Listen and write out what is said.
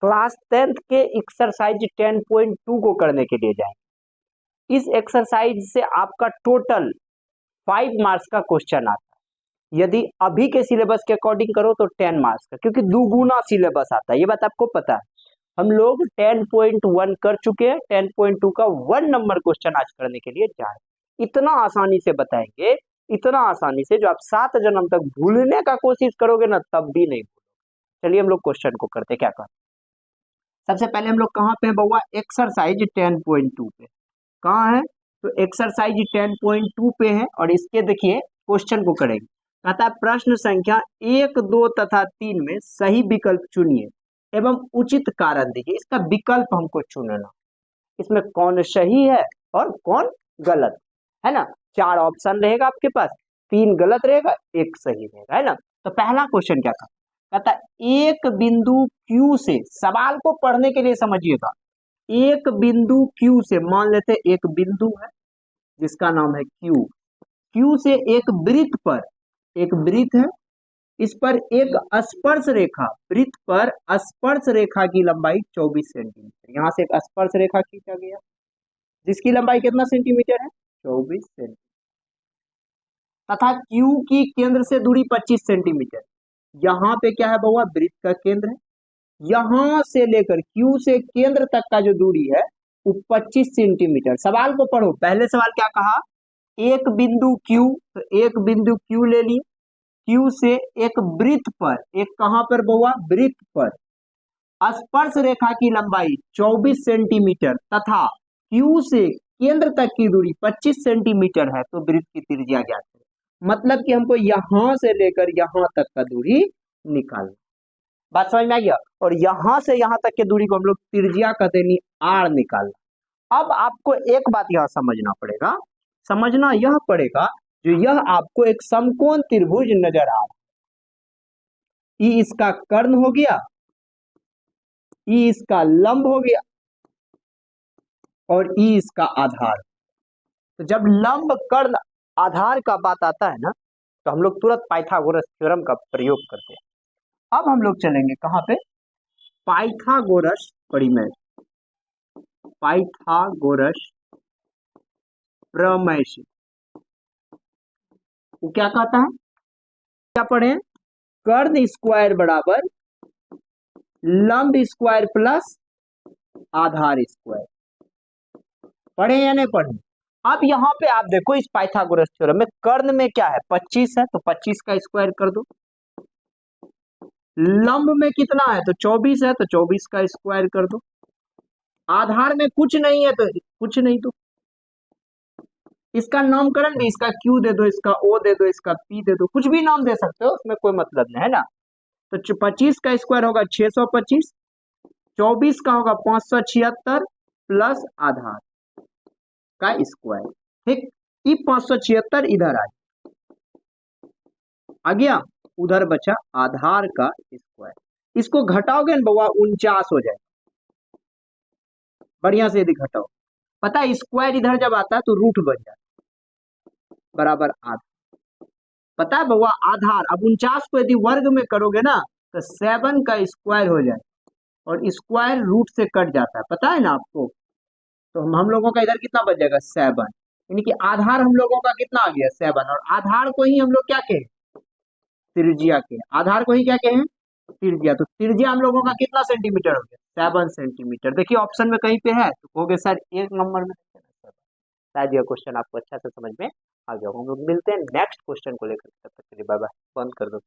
Class 10th के exercise 10.2 को करने के लिए जाएंगे। इस एक्सरसाइज से आपका टोटल 5 मार्क्स का क्वेश्चन आता है। यदि अभी के सिलेबस के अकॉर्डिंग करो तो 10 मार्क्स का, क्योंकि दुगुना सिलेबस आता है, ये बात आपको पता है। हम लोग 10.1 कर चुके हैं, 10.2 का 1 नंबर क्वेश्चन आज करने के लिए जा रहे हैं। इतना आसानी से बताएंगे, इतना आसानी से, जो आप 7 जन्म तक भूलने का कोशिश करोगे ना तब भी नहीं भूलोगे। चलिए हम लोग क्वेश्चन को करते, क्या करते। सबसे पहले हम लोग कहाँ पे बउआ, एक्सरसाइज 10.2 पे। कहाँ है, तो एक्सरसाइज 10.2 पे है, और इसके देखिए क्वेश्चन को करेंगे। कहता है प्रश्न संख्या 1, 2 तथा 3 में सही विकल्प चुनिए एवं उचित कारण दीजिए। इसका विकल्प हमको चुनना, इसमें कौन सही है और कौन गलत है ना। 4 ऑप्शन रहेगा आपके पास, 3 गलत रहेगा, 1 सही रहेगा, है ना। तो पहला क्वेश्चन क्या था, कहता है एक बिंदु Q से, सवाल को पढ़ने के लिए समझिएगा, एक बिंदु Q से, मान लेते एक बिंदु है जिसका नाम है Q से एक वृत्त पर, एक वृत्त है, इस पर एक स्पर्श रेखा, वृत्त पर स्पर्श रेखा की लंबाई 24 सेंटीमीटर। यहां से एक स्पर्श रेखा खींचा गया जिसकी लंबाई कितना सेंटीमीटर है, 24 सेंटीमीटर, तथा Q की केंद्र से दूरी 25 सेंटीमीटर। यहाँ पे क्या है बउआ, वृत्त का केंद्र है, यहां से लेकर Q से केंद्र तक का जो दूरी है वो 25 सेंटीमीटर। सवाल को पढ़ो, पहले सवाल क्या कहा, एक बिंदु Q, तो एक बिंदु Q ले लिए, Q से एक वृत्त पर, एक कहां पर बउआ, वृत्त पर स्पर्श रेखा की लंबाई 24 सेंटीमीटर तथा Q से केंद्र तक की दूरी 25 सेंटीमीटर है, तो वृत्त की त्रिज्या ज्ञात है। मतलब कि हमको यहां से लेकर यहां तक का दूरी निकालना। बात समझ में आ गया। और यहां से यहां तक की दूरी को हम लोग त्रिज्या कहते हैं, आर निकालना। अब आपको एक बात यहां समझना पड़ेगा, समझना यह पड़ेगा, जो यह आपको एक समकोण त्रिभुज नजर आ रहा है, ई इसका कर्ण हो गया, ई इसका लंब हो गया, और ई इसका आधार। तो जब लंब कर्ण आधार का बात आता है ना, तो हम लोग तुरंत पाइथागोरस थ्योरम का प्रयोग करते हैं। अब हम लोग चलेंगे कहां पे, पाइथागोरस परिमेय, पाइथागोरस प्रमेय से। वो क्या कहता है, क्या पढ़े, कर्ण स्क्वायर बराबर लंब स्क्वायर प्लस आधार स्क्वायर। पढ़े या नहीं पढ़े। अब यहां पे आप देखो, इस पाइथागोरस थ्योरम में कर्ण में क्या है, 25 है, तो 25 का स्क्वायर कर दो। लंब में कितना है, तो 24 है, तो 24 का स्क्वायर कर दो। आधार में कुछ नहीं है, तो कुछ नहीं, तो इसका नामकरण भी, इसका Q दे दो, इसका O दे दो, इसका P दे दो, कुछ भी नाम दे सकते हो, उसमें कोई मतलब नहीं है ना। तो 25 का स्क्वायर होगा 625, 24 का होगा 576 प्लस आधार का स्क्वायर। ठीक, ये 576 इधर आ गया, उधर बचा आधार का स्क्वायर। इसको घटाओगे ना बउआ, 49 हो जाएगा। बढ़िया से यदि घटाओ, पता है स्क्वायर इधर जब आता है तो रूट बन जाता है, बराबर आधा। पता है बउआ आधार, अब 49 को यदि वर्ग में करोगे ना तो 7 का स्क्वायर हो जाए, और स्क्वायर रूट से कट जाता है, पता है ना आपको। तो हम लोगों का इधर कितना बच जाएगा, 7, यानी कि आधार हम लोगों का कितना आ गया, 7। और आधार को ही हम लोग क्या कहें, त्रिज्या के, आधार को ही क्या कहें, त्रिज्या। तो त्रिज्या हम लोगों का कितना सेंटीमीटर हो गया, 7 सेंटीमीटर। देखिए ऑप्शन में कहीं पे है तो कहोगे सर 1 नंबर में, शायद यह क्वेश्चन आपको अच्छा से समझ में आ गया। हम लोग मिलते हैं नेक्स्ट क्वेश्चन को लेकर, तब तक के लिए बाय बाय, बंद कर दो।